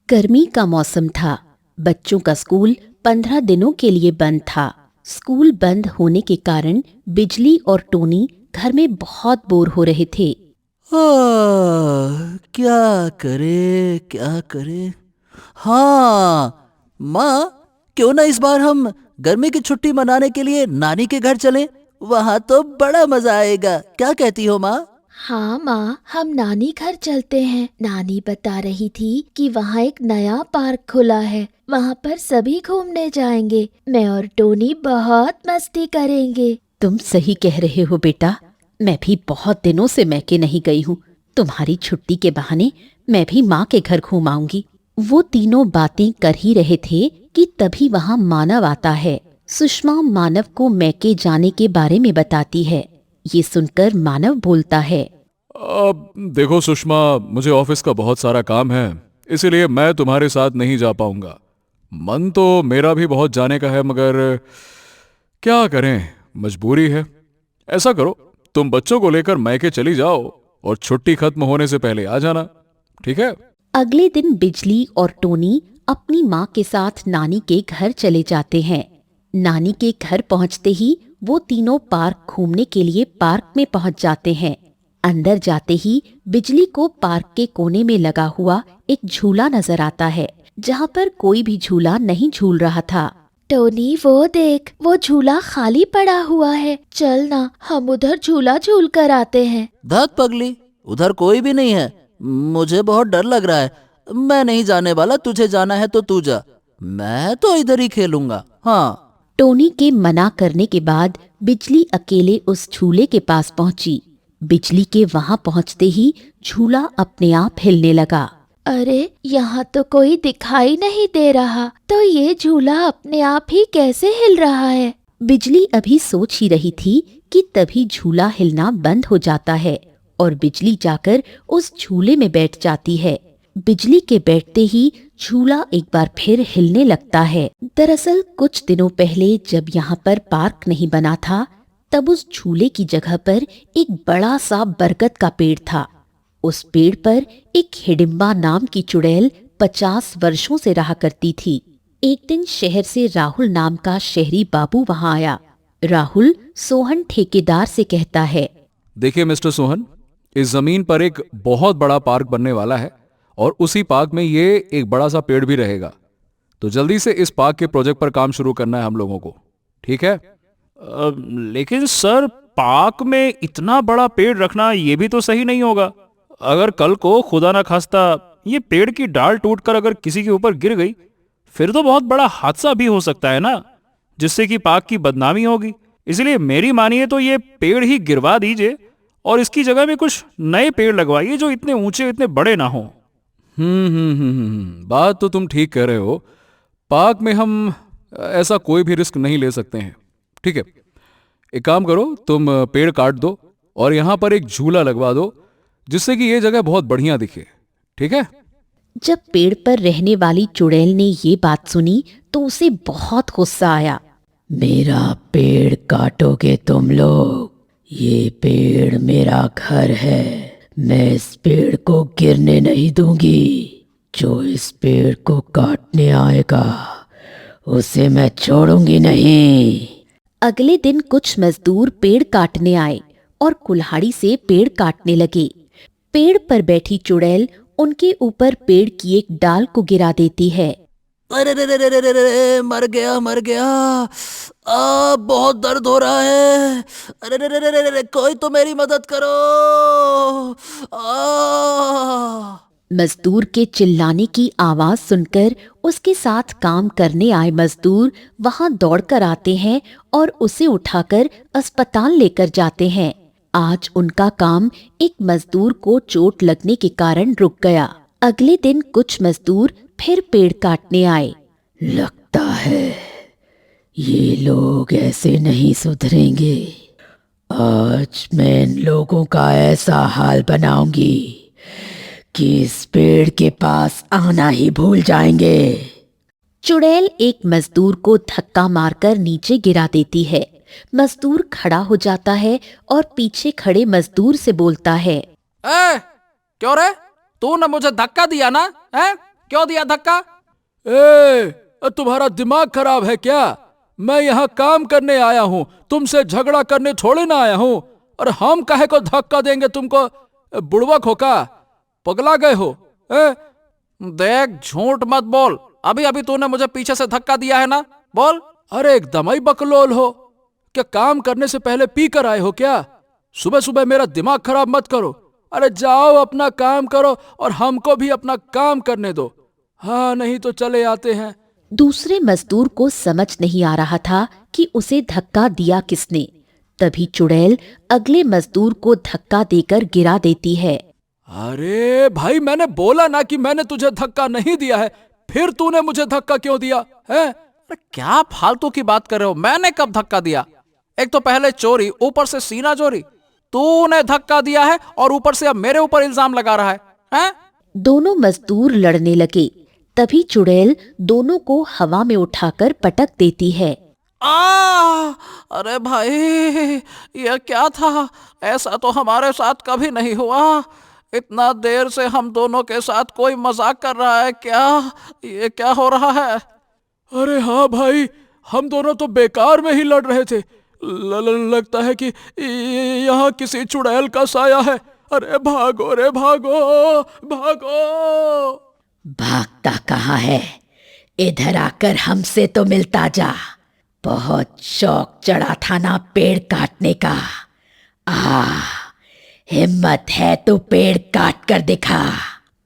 गर्मी का मौसम था। बच्चों का स्कूल 15 दिनों के लिए बंद था। स्कूल बंद होने के कारण बिजली और टोनी घर में बहुत बोर हो रहे थे। क्या करे क्या करे। हाँ माँ, क्यों ना इस बार हम गर्मी की छुट्टी मनाने के लिए नानी के घर चलें। वहाँ तो बड़ा मजा आएगा। क्या कहती हो माँ? हाँ माँ, हम नानी घर चलते हैं। नानी बता रही थी कि वहाँ एक नया पार्क खुला है। वहाँ पर सभी घूमने जाएंगे। मैं और टोनी बहुत मस्ती करेंगे। तुम सही कह रहे हो बेटा, मैं भी बहुत दिनों से मैके नहीं गई हूँ। तुम्हारी छुट्टी के बहाने मैं भी माँ के घर घूम आऊंगी। वो तीनों बातें कर ही रहे थे कि तभी वहाँ मानव आता है। सुषमा मानव को मैके जाने के बारे में बताती है। ये सुनकर मानव बोलता है, अब देखो सुषमा, मुझे ऑफिस का बहुत सारा काम है, इसीलिए मैं तुम्हारे साथ नहीं जा पाऊंगा। मन तो मेरा भी बहुत जाने का है, मगर क्या करें, मजबूरी है। ऐसा करो, तुम बच्चों को लेकर मैके चली जाओ और छुट्टी खत्म होने से पहले आ जाना, ठीक है? अगले दिन बिजली और टोनी अपनी माँ के साथ नानी के घर चले जाते हैं। नानी के घर पहुँचते ही वो तीनों पार्क घूमने के लिए पार्क में पहुँच जाते हैं। अंदर जाते ही बिजली को पार्क के कोने में लगा हुआ एक झूला नजर आता है, जहाँ पर कोई भी झूला नहीं झूल रहा था। टोनी, वो देख, वो झूला खाली पड़ा हुआ है। चल ना, हम उधर झूला झूल कर आते हैं। धत पगली, उधर कोई भी नहीं है। मुझे बहुत डर लग रहा है। मैं नहीं जाने वाला। तुझे जाना है तो तू जा, मैं तो इधर ही खेलूंगा। हाँ। टोनी के मना करने के बाद बिजली अकेले उस झूले के पास पहुंची। बिजली के वहां पहुंचते ही झूला अपने आप हिलने लगा। अरे, यहाँ तो कोई दिखाई नहीं दे रहा, तो ये झूला अपने आप ही कैसे हिल रहा है? बिजली अभी सोच ही रही थी कि तभी झूला हिलना बंद हो जाता है और बिजली जाकर उस झूले में बैठ जाती है। बिजली के बैठते ही झूला एक बार फिर हिलने लगता है। दरअसल कुछ दिनों पहले जब यहाँ पर पार्क नहीं बना था, तब उस झूले की जगह पर एक बड़ा सा बरगद का पेड़ था। उस पेड़ पर एक हिडिंबा नाम की चुड़ैल 50 वर्षों से रहा करती थी। एक दिन शहर से राहुल नाम का शहरी बाबू वहां आया। राहुल सोहन ठेकेदार से कहता है, देखिए मिस्टर सोहन, इस जमीन पर एक बहुत बड़ा पार्क बनने वाला है और उसी पार्क में ये एक बड़ा सा पेड़ भी रहेगा। तो जल्दी से इस पार्क के प्रोजेक्ट पर काम शुरू करना है हम लोगों को, ठीक है? लेकिन सर, पार्क में इतना बड़ा पेड़ रखना ये भी तो सही नहीं होगा। अगर कल को खुदा ना खास्ता ये पेड़ की डाल टूटकर अगर किसी के ऊपर गिर गई, फिर तो बहुत बड़ा हादसा भी हो सकता है ना, जिससे कि पार्क की बदनामी होगी। इसलिए मेरी मानिए तो ये पेड़ ही गिरवा दीजिए और इसकी जगह में कुछ नए पेड़ लगवाइए जो इतने ऊंचे, इतने बड़े ना हो। बात तो तुम ठीक कह रहे हो। पार्क में हम ऐसा कोई भी रिस्क नहीं ले सकते हैं, ठीक है? एक काम करो, तुम पेड़ काट दो और यहाँ पर एक झूला लगवा दो, जिससे कि ये जगह बहुत बढ़िया दिखे, ठीक है? जब पेड़ पर रहने वाली चुड़ैल ने ये बात सुनी तो उसे बहुत गुस्सा आया। मेरा पेड़ काटोगे तुम लोग? ये पेड़ मेरा घर है। मैं इस पेड़ को गिरने नहीं दूंगी। जो इस पेड़ को काटने आएगा उसे मैं छोड़ूंगी नहीं। अगले दिन कुछ मजदूर पेड़ काटने आए और कुल्हाड़ी से पेड़ काटने लगे। पेड़ पर बैठी चुड़ैल उनके ऊपर पेड़ की एक डाल को गिरा देती है। अरे रे रे रे रे रे रे, मर गया मर गया। बहुत दर्द हो रहा है। अरे रे रे रे रे रे, कोई तो मेरी मदद करो। आ मजदूर के चिल्लाने की आवाज सुनकर उसके साथ काम करने आए मजदूर वहां दौड़कर आते हैं और उसे उठाकर अस्पताल लेकर जाते हैं। आज उनका काम एक मजदूर को चोट लगने के कारण रुक गया। अगले दिन कुछ मजदूर फिर पेड़ काटने आए। लगता है ये लोग ऐसे नहीं सुधरेंगे। आज मैं इन लोगों का ऐसा हाल बनाऊंगी कि इस पेड़ के पास आना ही भूल जाएंगे। चुड़ैल एक मजदूर को धक्का मारकर नीचे गिरा देती है। मजदूर खड़ा हो जाता है और पीछे खड़े मजदूर से बोलता है, क्यों रे? तूने मुझे धक्का दिया ना? क्यों दिया धक्का? तुम्हारा दिमाग खराब है क्या? मैं यहाँ काम करने आया हूँ, तुमसे झगड़ा करने थोड़े ना आया हूँ। और हम काहे को धक्का देंगे तुमको? बुड़बक हो का? पगला गए हो? देख, झूठ मत बोल। अभी अभी तूने मुझे पीछे से धक्का दिया है ना, बोल। अरे एकदम ही बकलोल हो क्या? काम करने से पहले पी कर आए हो क्या? सुबह सुबह मेरा दिमाग खराब मत करो। अरे जाओ अपना काम करो और हमको भी अपना काम करने दो। हाँ, नहीं तो चले आते हैं। दूसरे मजदूर को समझ नहीं आ रहा था कि उसे धक्का दिया किसने। तभी चुड़ैल अगले मजदूर को धक्का देकर गिरा देती है। अरे भाई, मैंने बोला ना कि मैंने तुझे धक्का नहीं दिया है, फिर तूने मुझे धक्का क्यों दिया है? अरे क्या फालतू की बात कर रहे हो? मैंने कब धक्का दिया? एक तो पहले चोरी, ऊपर से सीना चोरी। तूने धक्का दिया है और ऊपर से अब मेरे ऊपर इल्जाम लगा रहा है, हैं? दोनों मजदूर लड़ने लगे। तभी चुड़ैल दोनों को हवा में उठाकर पटक देती है। अरे भाई, ये क्या था? ऐसा तो हमारे साथ कभी नहीं हुआ। इतना देर से हम दोनों के साथ कोई मजाक कर रहा है क्या? ये क्या हो रहा है? अरे हाँ भाई, हम दोनों तो बेकार में ही लड़ रहे थे। लगता है कि यहाँ किसी चुड़ैल का साया है। अरे भागो रे भागो, भागो। भागता कहाँ है? इधर आकर हमसे तो मिलता जा। बहुत शौक चढ़ा था ना पेड़ काटने का। हिम्मत है तो पेड़ काट कर दिखा।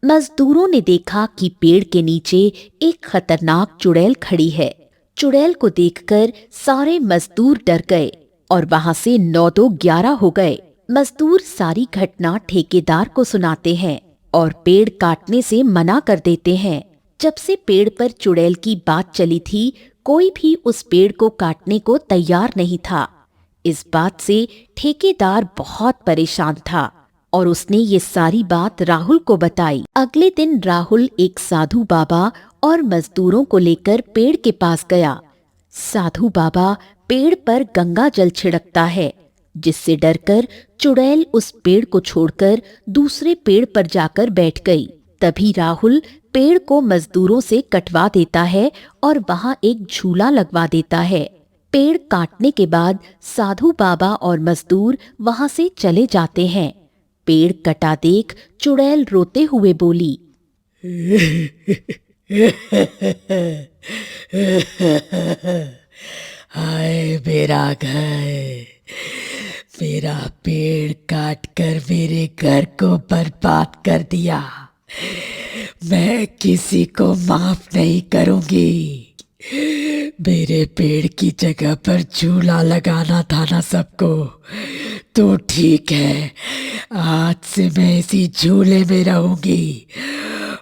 मजदूरों ने देखा कि पेड़ के नीचे एक खतरनाक चुड़ैल खड़ी है। चुड़ैल को देखकर सारे मजदूर डर गए और वहां से 9-2-11 हो गए। मजदूर सारी घटना ठेकेदार को सुनाते हैं और पेड़ काटने से मना कर देते हैं। जब से पेड़ पर चुड़ैल की बात चली थी, कोई भी उस पेड़ को काटने को तैयार नहीं था। इस बात से ठेकेदार बहुत परेशान था और उसने ये सारी बात राहुल को बताई। अगले दिन राहुल एक साधु बाबा और मजदूरों को लेकर पेड़ के पास गया। साधु बाबा पेड़ पर गंगा जल छिड़कता है, जिससे डरकर चुड़ैल उस पेड़ को छोड़कर दूसरे पेड़ पर जाकर बैठ गई। तभी राहुल पेड़ को मजदूरों से कटवा देता है और वहां एक झूला लगवा देता है। पेड़ काटने के बाद साधु बाबा और मजदूर वहां से चले जाते हैं। पेड़ कटा देख चुड़ैल रोते हुए बोली, हाय मेरा घर, मेरा पेड़ काट कर मेरे घर को बर्बाद कर दिया। मैं किसी को माफ नहीं करूंगी। मेरे पेड़ की जगह पर झूला लगाना था ना सबको, तो ठीक है, आज से मैं इसी झूले में रहूंगी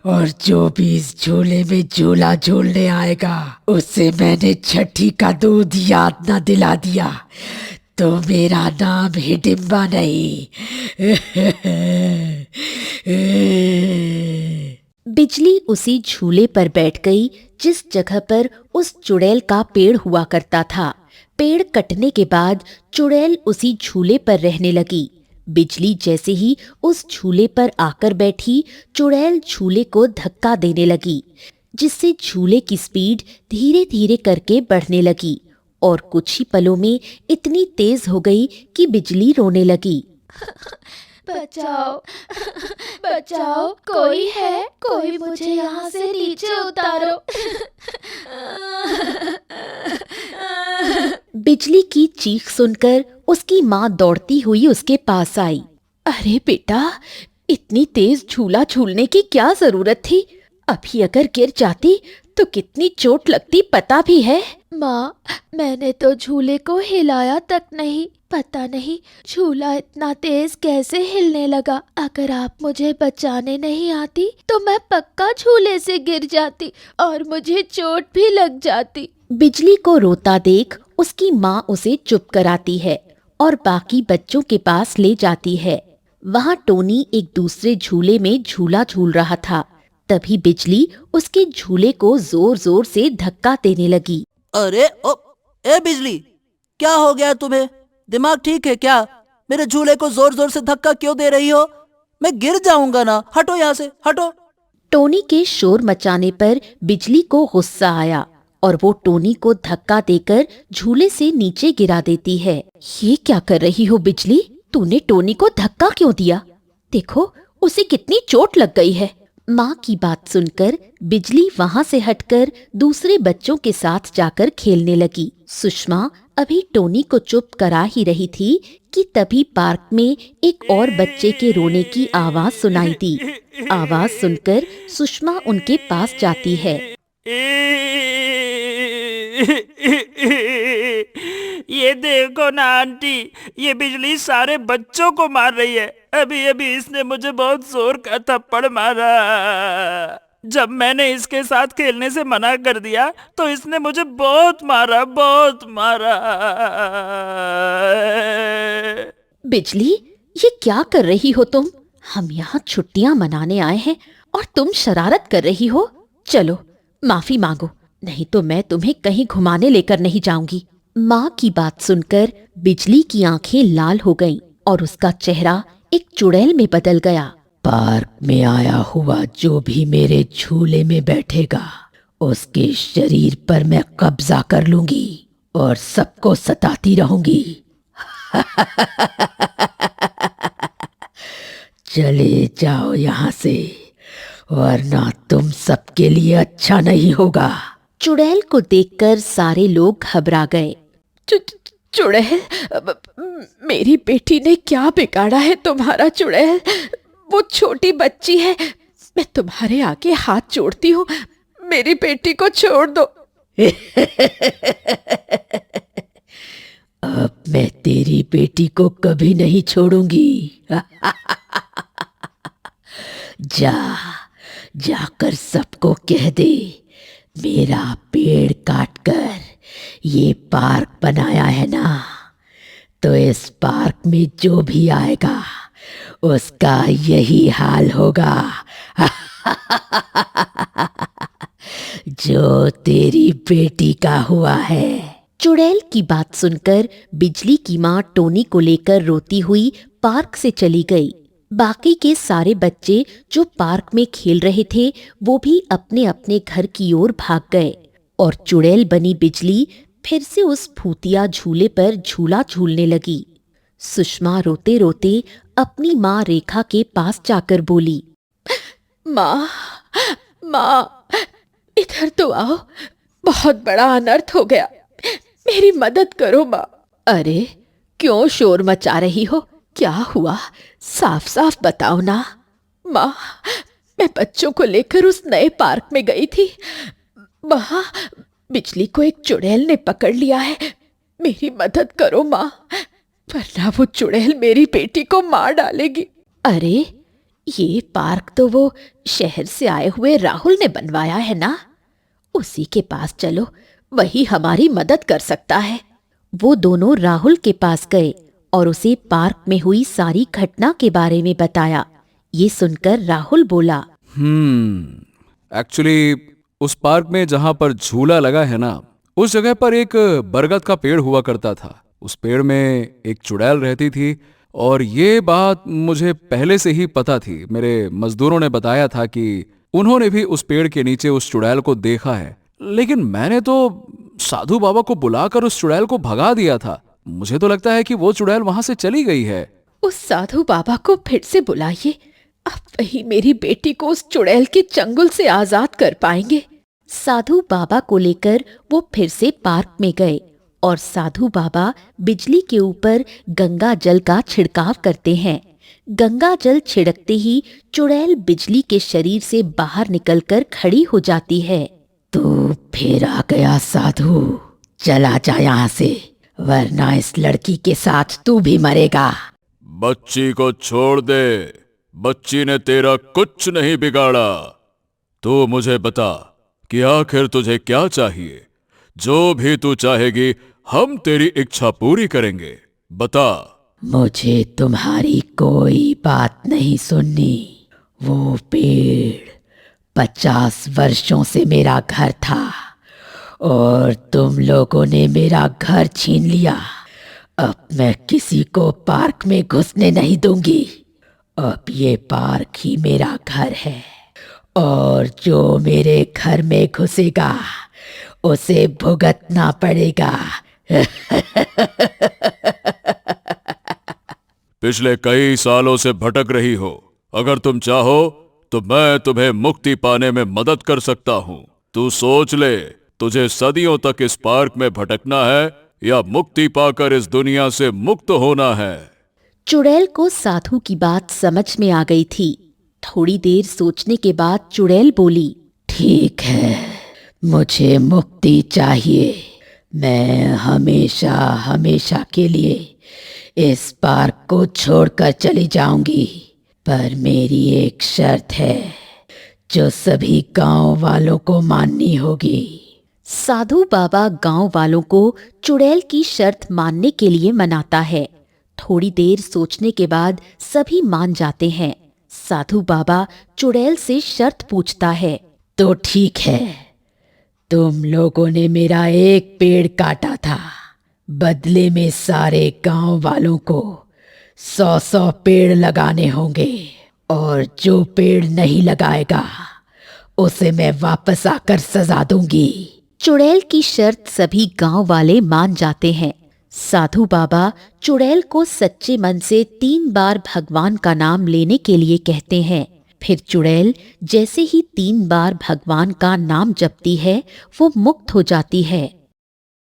और जो भी इस झूले में झूला झूलने आएगा उससे मैंने छठी का दूध याद न दिला दिया तो मेरा नाम हिडिंबा नहीं। बिजली उसी झूले पर बैठ गई जिस जगह पर उस चुड़ैल का पेड़ हुआ करता था। पेड़ कटने के बाद चुड़ैल उसी झूले पर रहने लगी। बिजली जैसे ही उस झूले पर आकर बैठी, चुड़ैल झूले को धक्का देने लगी, जिससे झूले की स्पीड धीरे धीरे करके बढ़ने लगी और कुछ ही पलों में इतनी तेज हो गई कि बिजली रोने लगी। बचाओ, बचाओ, कोई है? कोई मुझे यहाँ से नीचे उतारो। बिजली की चीख सुनकर उसकी माँ दौड़ती हुई उसके पास आई। अरे बेटा, इतनी तेज झूला झूलने की क्या जरूरत थी? अभी अगर गिर जाती तो कितनी चोट लगती पता भी है? माँ, मैंने तो झूले को हिलाया तक नहीं। पता नहीं झूला इतना तेज कैसे हिलने लगा। अगर आप मुझे बचाने नहीं आती तो मैं पक्का झूले से गिर जाती और मुझे चोट भी लग जाती। बिजली को रोता देख उसकी माँ उसे चुप कराती है और बाकी बच्चों के पास ले जाती है। वहाँ टोनी एक दूसरे झूले में झूला झूल रहा था। तभी बिजली उसके झूले को जोर जोर से धक्का देने लगी। अरे ए बिजली, क्या हो गया तुम्हें? दिमाग ठीक है क्या? मेरे झूले को जोर जोर से धक्का क्यों दे रही हो? मैं गिर जाऊंगा ना। हटो यहाँ से, हटो। टोनी के शोर मचाने पर बिजली को गुस्सा आया और वो टोनी को धक्का देकर झूले से नीचे गिरा देती है। ये क्या कर रही हो बिजली? तूने टोनी को धक्का क्यों दिया? देखो उसे कितनी चोट लग गई है। माँ की बात सुनकर बिजली वहाँ से हटकर दूसरे बच्चों के साथ जाकर खेलने लगी। सुषमा अभी टोनी को चुप करा ही रही थी कि तभी पार्क में एक और बच्चे के रोने की आवाज सुनाई दी। आवाज सुनकर सुषमा उनके पास जाती है। ये देखो ना आंटी, ये बिजली सारे बच्चों को मार रही है। अभी अभी इसने मुझे बहुत जोर का थप्पड़ मारा। जब मैंने इसके साथ खेलने से मना कर दिया तो इसने मुझे बहुत मारा, बहुत मारा। बिजली, ये क्या कर रही हो तुम? हम यहाँ छुट्टियाँ मनाने आए हैं और तुम शरारत कर रही हो। चलो माफी मांगो, नहीं तो मैं तुम्हें कहीं घुमाने लेकर नहीं जाऊंगी। माँ की बात सुनकर बिजली की आंखें लाल हो गईं और उसका चेहरा एक चुड़ैल में बदल गया। पार्क में आया हुआ जो भी मेरे झूले में बैठेगा उसके शरीर पर मैं कब्जा कर लूंगी और सबको सताती रहूंगी। चले जाओ यहाँ से, वरना तुम सबके लिए अच्छा नहीं होगा। चुड़ैल को देखकर सारे लोग घबरा गए। चुड़ैल, मेरी बेटी ने क्या बिगाड़ा है तुम्हारा चुड़ैल? वो छोटी बच्ची है, मैं तुम्हारे आगे हाथ जोड़ती हूँ, मेरी बेटी को छोड़ दो। अब मैं तेरी बेटी को कभी नहीं छोड़ूंगी। जाकर सबको कह दे मेरा पेड़ काटकर ये पार्क बनाया है ना, तो इस पार्क में जो भी आएगा उसका यही हाल होगा। जो तेरी बेटी का हुआ है। चुड़ैल की बात सुनकर बिजली की माँ टोनी को लेकर रोती हुई पार्क से चली गई। बाकी के सारे बच्चे जो पार्क में खेल रहे थे वो भी अपने अपने घर की ओर भाग गए और चुड़ैल बनी बिजली फिर से उस भूतिया झूले पर झूला झूलने लगी। सुषमा रोते रोते अपनी माँ रेखा के पास जाकर बोली, माँ, इधर तो आओ, बहुत बड़ा अनर्थ हो गया, मेरी मदद करो माँ। अरे क्यों शोर मचा रही हो? क्या हुआ? साफ साफ बताओ ना। माँ, मैं बच्चों को लेकर उस नए पार्क में गई थी, वहाँ बिजली को एक चुड़ैल ने पकड़ लिया है, मेरी मदद करो माँ, वरना वो चुड़ैल मेरी बेटी को मार डालेगी। अरे ये पार्क तो वो शहर से आए हुए राहुल ने बनवाया है ना, उसी के पास चलो, वही हमारी मदद कर सकता है। वो दोनों राहुल के पास गए और उसे पार्क में हुई सारी घटना के बारे में बताया। ये सुनकर राहुल बोला, एक्चुअली उस पार्क में जहां पर झूला लगा है ना, उस जगह पर एक बरगद का पेड़ हुआ करता था। उस पेड़ में एक चुड़ैल रहती थी और ये बात मुझे पहले से ही पता थी। मेरे मजदूरों ने बताया था कि उन्होंने भी उस पेड़ के नीचे उस चुड़ैल को देखा है, लेकिन मैंने तो साधु बाबा को बुलाकर उस चुड़ैल को भगा दिया था। मुझे तो लगता है कि वो चुड़ैल वहां से चली गई है। उस साधु बाबा को फिर से बुलाइए, अब वही मेरी बेटी को उस चुड़ैल के चंगुल से आजाद कर पाएंगे। साधु बाबा को लेकर वो फिर से पार्क में गए और साधु बाबा बिजली के ऊपर गंगा जल का छिड़काव करते हैं। गंगा जल छिड़कते ही चुड़ैल बिजली के शरीर से बाहर निकलकर खड़ी हो जाती है। तू फिर आ गया साधु, चला जा यहाँ से, वरना इस लड़की के साथ तू भी मरेगा। बच्ची को छोड़ दे, बच्ची ने तेरा कुछ नहीं बिगाड़ा। तू मुझे बता कि आखिर तुझे क्या चाहिए? जो भी तू चाहेगी हम तेरी इच्छा पूरी करेंगे, बता। मुझे तुम्हारी कोई बात नहीं सुननी। वो पेड़ 50 वर्षों से मेरा घर था और तुम लोगों ने मेरा घर छीन लिया। अब मैं किसी को पार्क में घुसने नहीं दूंगी। अब ये पार्क ही मेरा घर है और जो मेरे घर में घुसेगा उसे भुगतना पड़ेगा। पिछले कई सालों से भटक रही हो, अगर तुम चाहो तो मैं तुम्हें मुक्ति पाने में मदद कर सकता हूँ। तू सोच ले, तुझे सदियों तक इस पार्क में भटकना है या मुक्ति पाकर इस दुनिया से मुक्त होना है। चुड़ैल को साधु की बात समझ में आ गई थी। थोड़ी देर सोचने के बाद चुड़ैल बोली, ठीक है, मुझे मुक्ति चाहिए। मैं हमेशा हमेशा के लिए इस पार्क को छोड़कर चली जाऊंगी, पर मेरी एक शर्त है जो सभी गांव वालों को माननी होगी। साधु बाबा गांव वालों को चुड़ैल की शर्त मानने के लिए मनाता है। थोड़ी देर सोचने के बाद सभी मान जाते हैं। साधु बाबा चुड़ैल से शर्त पूछता है, तो ठीक है, तुम लोगों ने मेरा एक पेड़ काटा था, बदले में सारे गांव वालों को 100-100 पेड़ लगाने होंगे, और जो पेड़ नहीं लगाएगा उसे मैं वापस आकर सजा दूंगी। चुड़ैल की शर्त सभी गांव वाले मान जाते हैं। साधु बाबा चुड़ैल को सच्चे मन से 3 बार भगवान का नाम लेने के लिए कहते हैं। फिर चुड़ैल जैसे ही 3 बार भगवान का नाम जपती है, वो मुक्त हो जाती है।